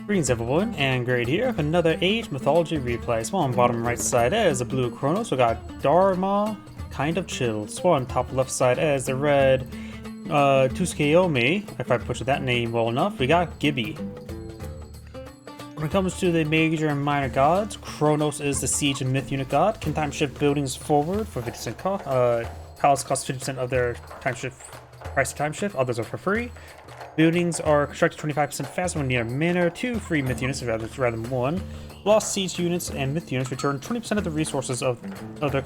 Greetings everyone, and Great here with another Age Mythology Replay. So on bottom right side as the blue Kronos, we got Dardma, kind of chill. So on top left side as the red Tsukuyomi, if I butchered that name well enough, we got Gibby. When it comes to the major and minor gods, Kronos is the siege and myth unit god, can time shift buildings forward for 50% cost. Palace costs 50% of their time shift price of time shift, others are for free. Buildings are constructed 25% faster when near manor. 2 free myth units rather than 1. Lost siege units and myth units return 20% of the resources of their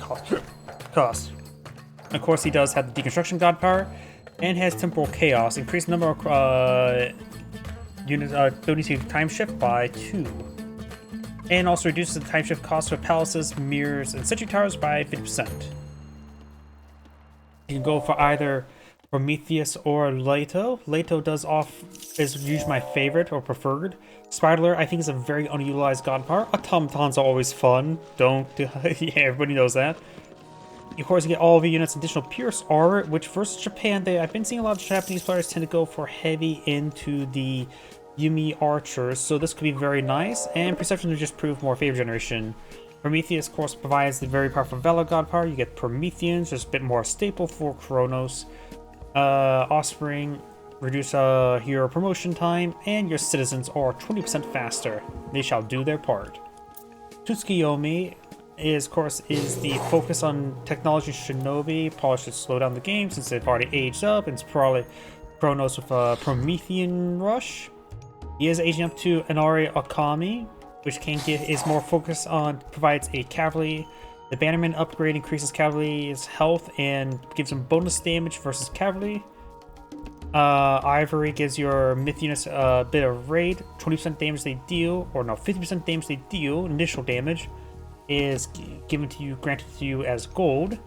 cost. Of course, he does have the deconstruction god power and has temporal chaos. Increase the number of buildings you can time shift by 2. And also reduces the time shift cost for palaces, mirrors, and sentry towers by 50%. You can go for either Prometheus or Leto. Leto is usually my favorite or preferred. Spider I think is a very unutilized god power. Automatons are always fun. Yeah, everybody knows that. Of course, you get all of your units additional Pierce armor, which versus Japan, I've been seeing a lot of Japanese players tend to go for heavy into the Yumi archers, so this could be very nice. And Perception will just prove more favor generation. Prometheus, of course, provides the very powerful Valor god power. You get Prometheans, just a bit more staple for Kronos. Offspring, reduce hero promotion time, and your citizens are 20% faster. They shall do their part. Tsukuyomi is the focus on technology shinobi. Probably should slow down the game since they've already aged up, and it's probably Kronos with a Promethean rush. He is aging up to Inari Akami, which is more focused on, provides a cavalry. The Bannerman upgrade increases cavalry's health and gives them bonus damage versus cavalry. Ivory gives your myth units a bit of raid. 20% damage they deal, or no, 50% damage they deal, initial damage, is granted to you as gold.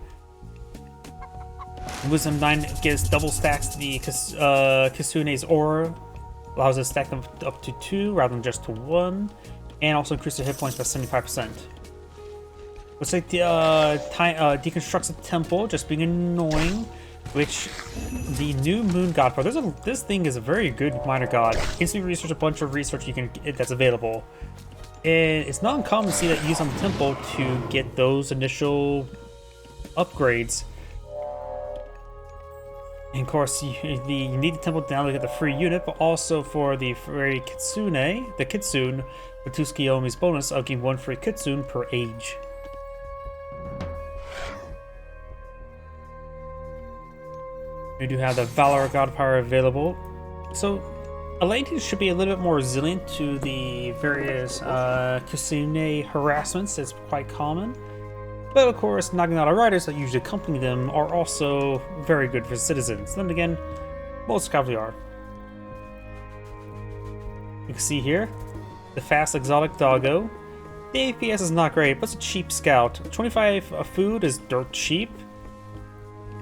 Wisdom 9 gives double stacks the Kisune's aura, allows it to stack them up to 2 rather than just to 1, and also increases their hit points by 75%. Looks like the deconstructs the temple, just being annoying. Which the new moon god power. This thing is a very good minor god. Instantly research a bunch of research that's available, and it's not uncommon to see that used on the temple to get those initial upgrades. And of course, you need the temple now to get the free unit, but also for the free kitsune, the Tsukuyomi's bonus of getting 1 free kitsune per age. We do have the Valor god power available. So, Atlanteans should be a little bit more resilient to the various Kitsune harassments. It's quite common. But of course, Naginata riders that usually accompany them are also very good for citizens. Then again, most cavalry are. You can see here, the fast exotic doggo. The APS is not great, but it's a cheap scout. 25 food is dirt cheap.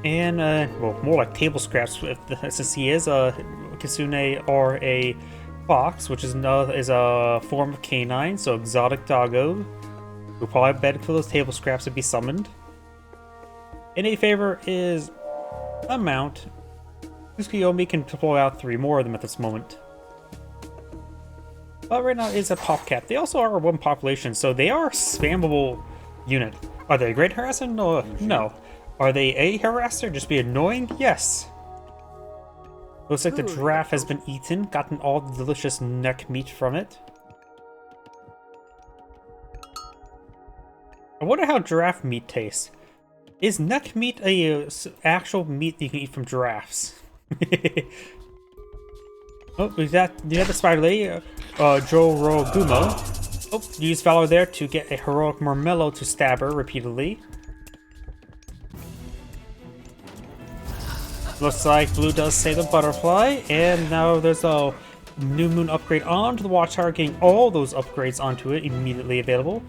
And, well, more like table scraps, since he is a Kitsune or a fox, which is a form of canine, so exotic doggo. We'll probably beg for those table scraps to be summoned. In a favor is a mount. Tsukuyomi can deploy out 3 more of them at this moment. But right now is a pop cap. They also are 1 population, so they are a spammable unit. Are they a great harasser? No. Are they a harasser? Just be annoying? Yes. Looks like the giraffe has been eaten, gotten all the delicious neck meat from it. I wonder how giraffe meat tastes. Is neck meat a actual meat that you can eat from giraffes? Oh, we got the spider lady, Jorogumo. Oh, use Valor there to get a heroic Marmello to stab her repeatedly. Looks like blue does save the butterfly, and now there's a new moon upgrade onto the watchtower, getting all those upgrades onto it immediately available.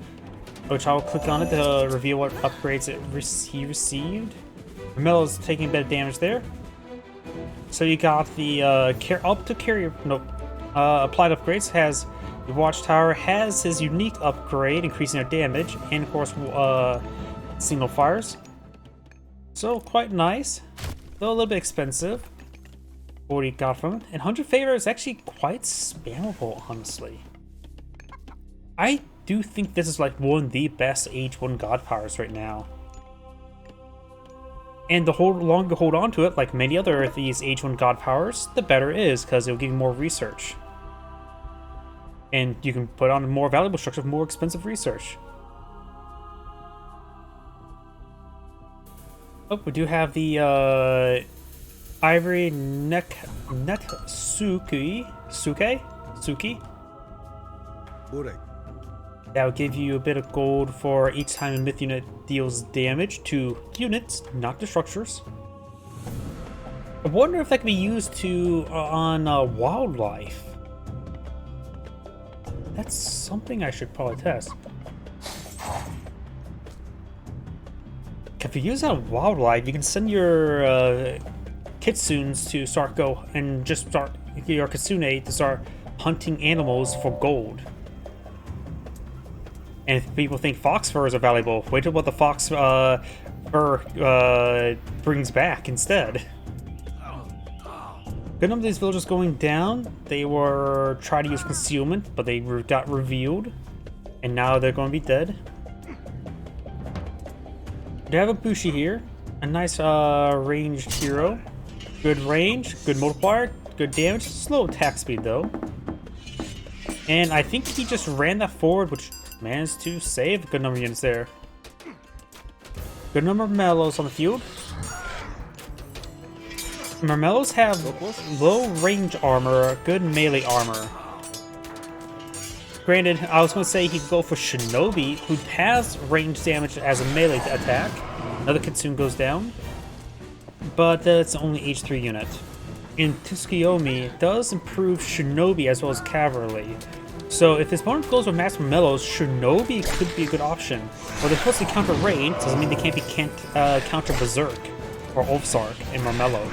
Which I'll click on it to reveal what upgrades he received. Melo's taking a bit of damage there. So you got the applied upgrades. Has the watchtower has his unique upgrade, increasing their damage, and of course single fires. So quite nice. Though a little bit expensive. What he got from it. And 100 favor is actually quite spammable, honestly. I do think this is like one of the best Age 1 god powers right now. And the longer you hold on to it, like many other of these Age 1 god powers, the better it is, because it'll give you more research. And you can put on a more valuable structure with more expensive research. Oh, we do have the Ivory Suki. That will give you a bit of gold for each time a myth unit deals damage to units, not to structures. I wonder if that can be used to on wildlife. That's something I should probably test. If you use that on wildlife, you can send your kitsunes to start your kitsune to start hunting animals for gold. And if people think fox furs are valuable, wait till what the fox fur brings back instead. Good number of these villagers going down. They were trying to use concealment, but they got revealed. And now they're going to be dead. We have a Bushi here. A nice ranged hero. Good range, good multiplier, good damage. Slow attack speed though. And I think he just ran that forward, which managed to save a good number of units there. Good number of Mellows on the field. Marmellos have low range armor, good melee armor. Granted, I was going to say he could go for Shinobi, who has range damage as a melee attack. Another Kitsune goes down. But that's only H3 unit. And Tsukuyomi does improve Shinobi as well as Cavalry. So if his opponent goes with Master Mellows, Shinobi could be a good option. But they're supposed to counter range, doesn't mean they can't be counter Berserk or Ulfsark in Marmello.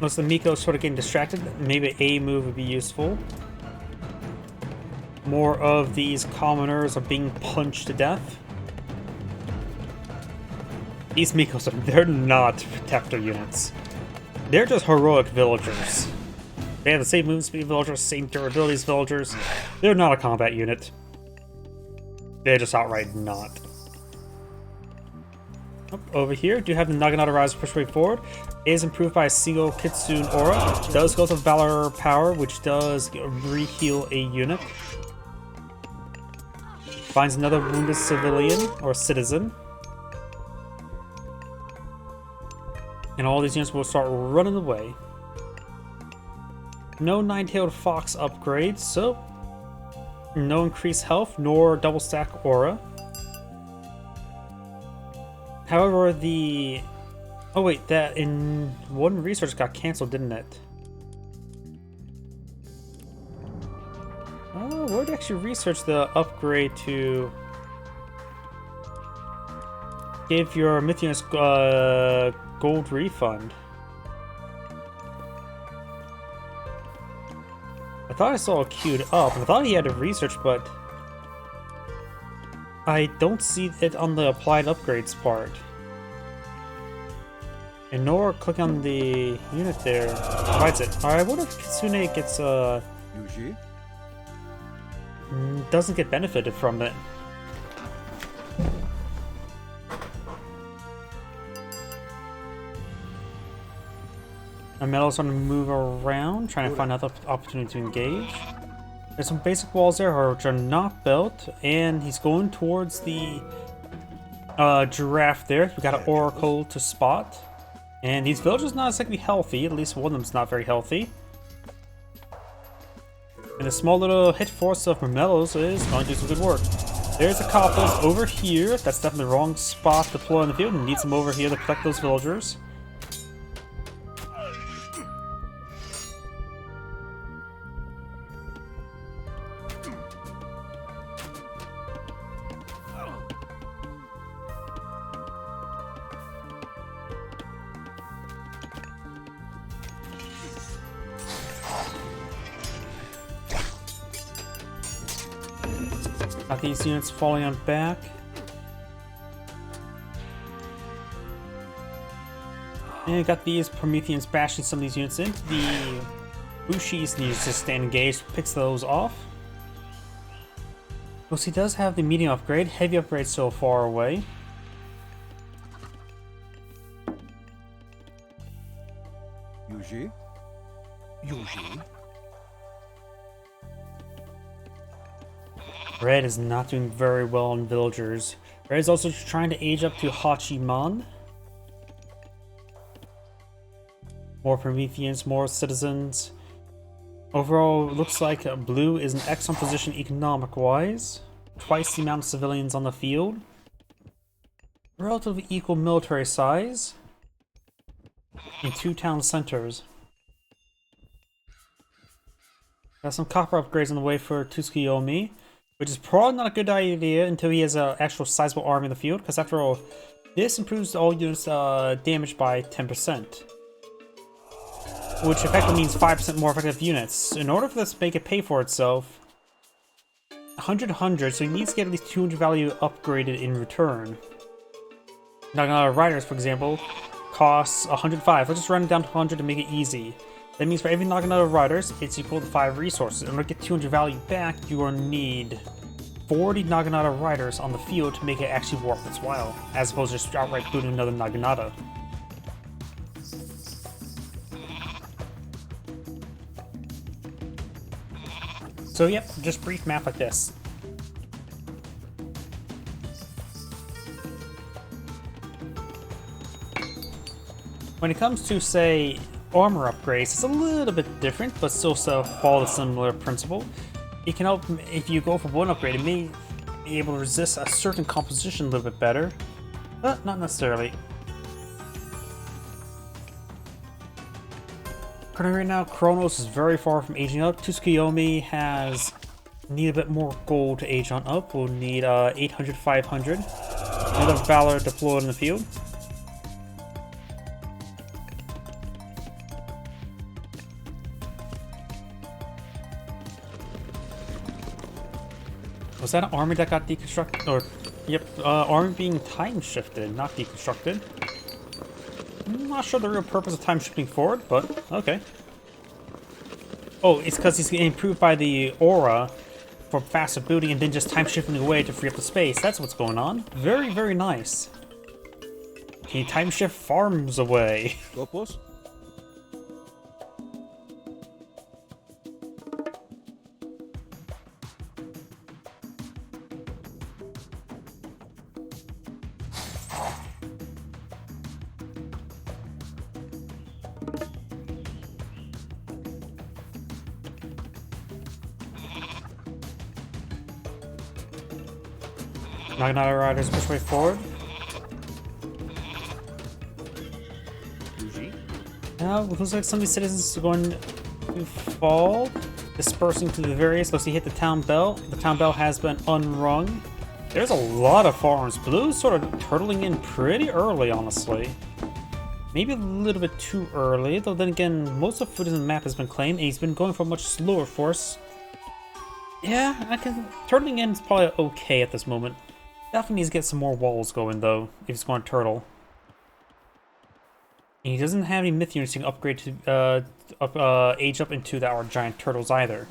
Once the Miko's sort of getting distracted, maybe a move would be useful. More of these commoners are being punched to death. These Mikos, they're not protector units. They're just heroic villagers. They have the same movement speed villagers, same durability as villagers. They're not a combat unit. They're just outright not. Over here, do have the Naginata Rise push way forward. It is improved by a single Kitsune aura. It does go to Valor Power, which does re-heal a unit. Finds another wounded civilian or citizen. And all these units will start running away. No nine-tailed fox upgrades, so no increased health nor double stack aura. However, the... Oh wait, that in one research got cancelled, didn't it? Oh, where did actually research the upgrade to give your myth units gold refund? I thought I saw it queued up. I thought he had a research, but I don't see it on the applied upgrades part. And nor click on the unit there provides it. Alright, I wonder if Kitsune gets doesn't get benefited from it. And Metal's going to move around, trying to find another opportunity to engage. There's some basic walls there which are not built, and he's going towards the giraffe there. We got an oracle to spot. And these villagers not exactly healthy, at least one of them's not very healthy. And the small little hit force of Marmellos is going to do some good work. There's a Coppers over here. That's definitely the wrong spot to deploy in the field. Needs them over here to protect those villagers. Got these units falling on back. And got these Prometheans bashing some of these units in. The Bushis needs to stand engaged, picks those off. Well, he does have the medium upgrade. Heavy upgrade so far away. Yuji? Red is not doing very well on villagers. Red is also trying to age up to Hachiman. More Prometheans, more citizens. Overall, it looks like blue is in excellent position economic-wise. Twice the amount of civilians on the field. Relatively equal military size. In 2 town centers. Got some copper upgrades on the way for Tsukuyomi, which is probably not a good idea until he has an actual sizable army in the field, because after all, this improves all units damage by 10%. Which effectively means 5% more effective units. In order for this to make it pay for itself, 100, so he needs to get at least 200 value upgraded in return. Naginata Riders, for example, costs 105. Let's just run it down to 100 to make it easy. That means for every Naginata Riders, it's equal to 5 resources. In order to get 200 value back, you will need 40 Naginata Riders on the field to make it actually worth its while, as opposed to just outright booting another Naginata. So yep, just brief map like this. When it comes to, say, armor upgrades, it's a little bit different, but still follow the similar principle. It can help, if you go for one upgrade, it may be able to resist a certain composition a little bit better, but not necessarily. Currently right now, Kronos is very far from aging up. Tsukuyomi need a bit more gold to age on up. We'll need 800, 500. Another Valor deployed in the field. Was that an army that got deconstructed? Or, yep, army being time shifted, not deconstructed. I'm not sure the real purpose of time shifting forward, but okay. Oh, it's because he's improved by the aura for faster booting and then just time shifting away to free up the space. That's what's going on. Very, very nice. Can you time shift farms away? Gopos? Naginata Riders push way forward. Now, it looks like some of these citizens are going to fall. Dispersing to the various. Looks like he hit the town bell. The town bell has been unrung. There's a lot of farms. Blue's sort of turtling in pretty early, honestly. Maybe a little bit too early, though then again, most of the food in the map has been claimed, and he's been going for a much slower force. Yeah, turtling in is probably okay at this moment. Definitely needs to get some more walls going, though, if he's going to turtle. And he doesn't have any myth units you can upgrade to age up into that are giant turtles either.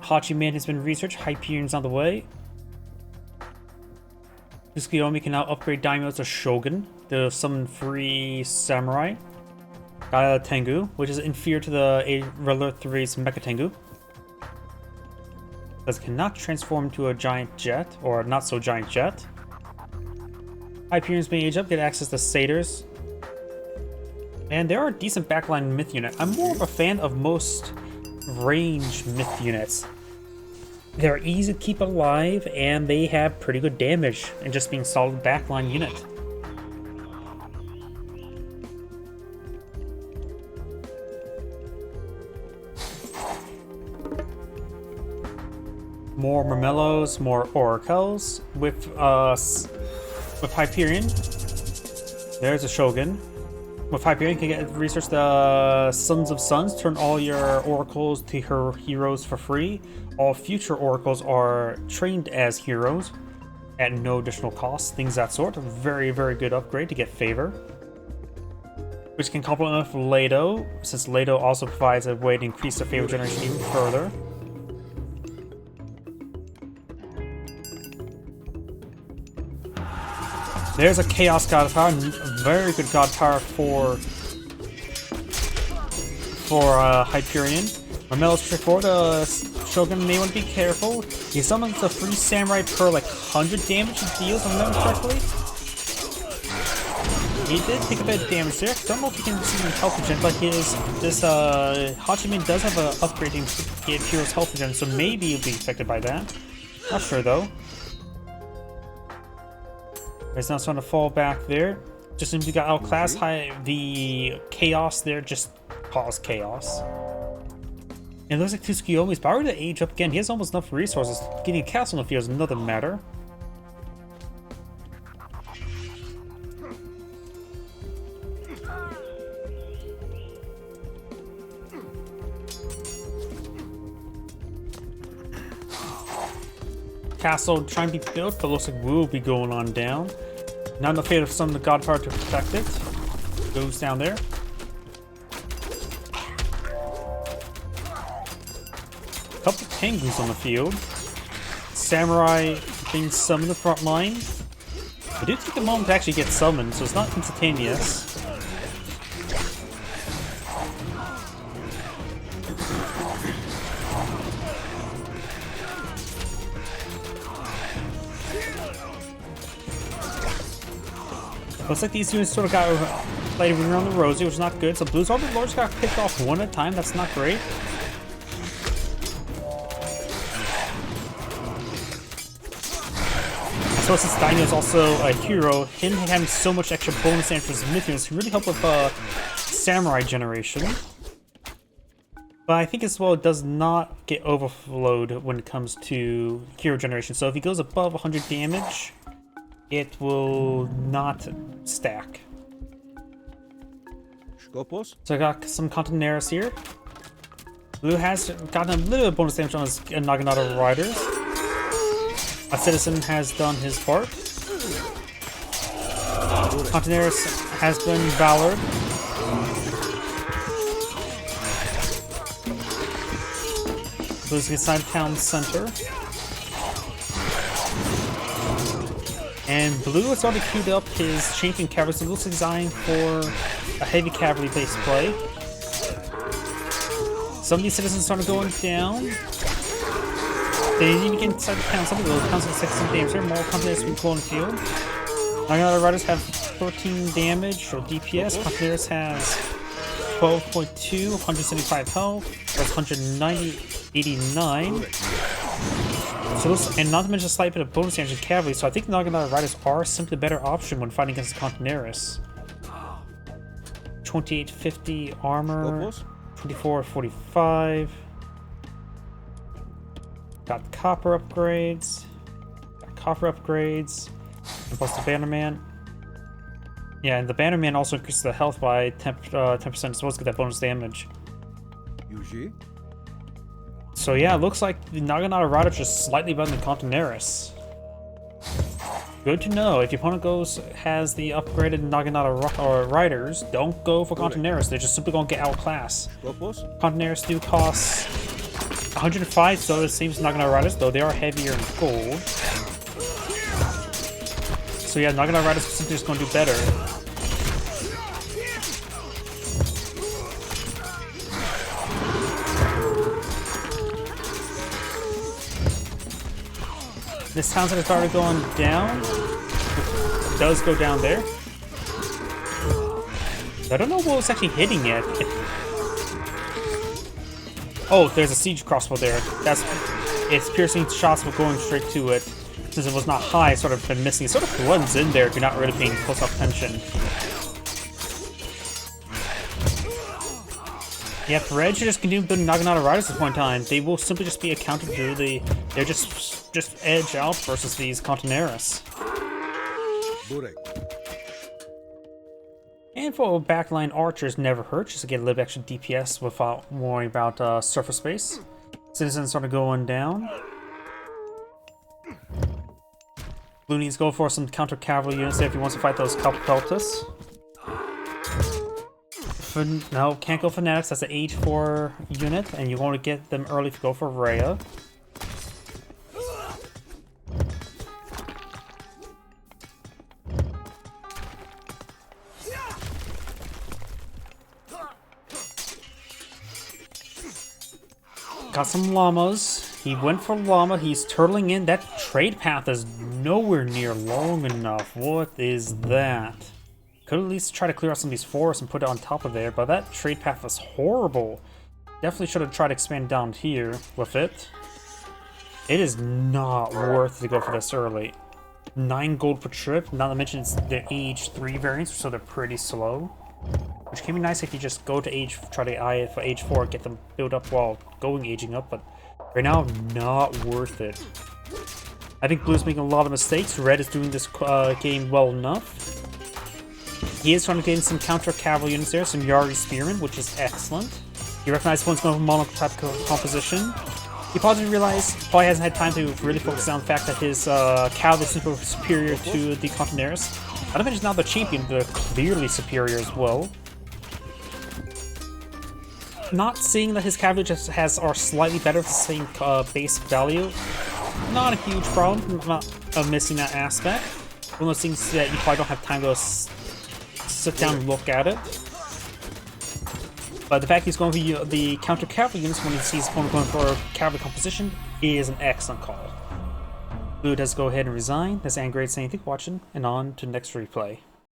Hachiman has been researched, Hyperion's on the way. Tsukuyomi can now upgrade daimyos to Shogun, the summon free samurai. Got Tengu, which is inferior to the regular 3's Mecha Tengu. Because it cannot transform into a giant jet, or not so giant jet. Hyperion's being aged up, get access to satyrs. And there are a decent backline myth unit. I'm more of a fan of most range myth units. They're easy to keep alive, and they have pretty good damage, and just being solid backline unit. More Mermellos, more Oracles with Hyperion. There's a Shogun. With Hyperion, you can research the Sons of Suns, turn all your oracles to her heroes for free. All future oracles are trained as heroes at no additional cost, things that sort. A very, very good upgrade to get favor. Which can complement with Leto, since Leto also provides a way to increase the favor generation even further. There's a Chaos God Power, very good God Power for Hyperion. Ramel's trick for the Shogun may want to be careful. He summons a free samurai per like 100 damage he deals, if I remember correctly. He did take a bit of damage there. Don't know if he can see his health regen, but this Hachiman does have an upgrade to get hero's health regen, so maybe he'll be affected by that. Not sure though. It's not starting to fall back there. Just simply got outclassed. The chaos there just caused chaos. And it looks like Tsukuyomi's power to age up again. He has almost enough resources. Getting a castle on the field is another matter. Castle trying to be built, but looks like will be going on down. Not enough fate of some of the god power to protect it. Goes down there. Couple penguins on the field. Samurai being summoned in the front line. I do take a moment to actually get summoned, so it's not instantaneous. Looks like these units sort of got played around the rosy, which is not good. So Blue's Orbit Lords got picked off one at a time. That's not great. So since Dino is also a hero, him having so much extra bonus damage for his Mythos can really help with Samurai generation. But I think as well it does not get overflowed when it comes to hero generation. So if he goes above 100 damage, it will not stack. Scopus? So I got some Contineras here. Blue has gotten a little bit of bonus damage on his Naginata Riders. A citizen has done his part. Contineras has been valored. Blue's inside town center. And Blue has already queued up his Champion Cavalry, so it looks designed for a heavy cavalry based play. Some of these citizens started going down. They need to get inside the town. Some of those towns have 16 damage. There are more Contineras being pulled in the field. Naginata Riders have 13 damage or DPS. Contineras has 12.2, 175 health. That's 190, 89. So and not to mention a slight bit of bonus damage in cavalry, so I think the Naginata Riders are simply a better option when fighting against the Contineras. 2850 armor, 2445. Got copper upgrades. And plus the Bannerman. Yeah, and the Bannerman also increases the health by 10%, so let's get that bonus damage. Yuji? So yeah, it looks like the Naginata Riders just slightly better than Contineras. Good to know. If your opponent has the upgraded Naginata Riders, don't go for Contineras. They're just simply going to get outclassed. Contineras do cost 105, so the same as Naginata Riders, though they are heavier in gold. So yeah, Naginata Riders are simply just going to do better. This town center started going down. It does go down there. I don't know what was actually hitting it. Oh, there's a siege crossbow there. It's piercing shots but going straight to it. Since it was not high, it's sort of been missing. It sort of blends in there if you're not really paying close up attention. Yeah, Perez should just continue building Naginata Riders at this point in time. They will simply just be a counter to they're just edge out versus these Contineras. And for backline archers, never hurt, just to get a little extra DPS without worrying about surface space. Citizens started going down. Blue needs to go for some counter cavalry units there if he wants to fight those cultists. No, can't go fanatics. That's an age 4 unit, and you want to get them early if you go for Rhea. Got some llamas. He went for llama. He's turtling in. That trade path is nowhere near long enough. What is that? Could at least try to clear out some of these forests and put it on top of there, but that trade path was horrible. Definitely should have tried to expand down here with it. It is not worth to go for this early. 9 gold per trip, not to mention it's the age 3 variants, so they're pretty slow. Which can be nice if you just go to try to eye it for age 4, get them built up while aging up, but right now, not worth it. I think Blue's making a lot of mistakes. Red is doing this game well enough. He is trying to gain some counter cavalry units there, some Yari Spearmen, which is excellent. He recognized one's going for mono-type composition. He probably probably hasn't had time to really focus on the fact that his cavalry is superior to the Contineras. I don't think he's now the champion, they're clearly superior as well. Not seeing that his cavalry just are slightly better with the same base value. Not a huge problem, not missing that aspect. One of those things that you probably don't have time to sit down and look at it. But the fact he's going for the counter cavalry units when he sees his opponent going for cavalry composition is an excellent call. Blue does go ahead and resign. That's Angry saying thank you for watching, and on to the next replay.